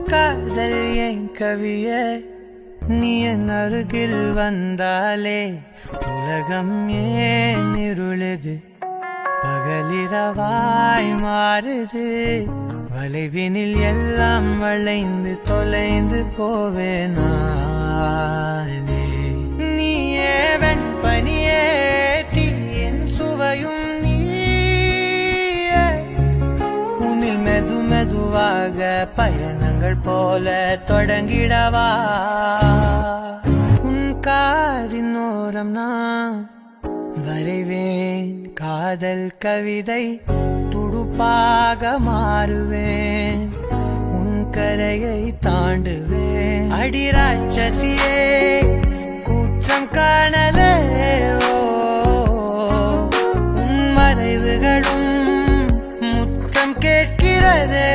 காதல் என் கவிய நீ என் அருகில் வந்தாலே உலகம் ஏன் இருளுது பகலிரவாய் மாறுது வளைவினில் எல்லாம் வளைந்து தொலைந்து போவேனானே நீயே வெண்பனியே தீயின் சுவையும் நீயே உன்னில் மெது மெதுவாக பயணங்கள் போல தொடங்கிடவா உன் காதின் ஓரம் நான் வரைவேன் காதல் கவிதை துடுப்பாக மாறுவேன் உன் கரையை தாண்டுவேன் அடி ராட்சசியே குற்றம் காணலே உன் மறைவுகளும் முத்தம் கேட்கிறதே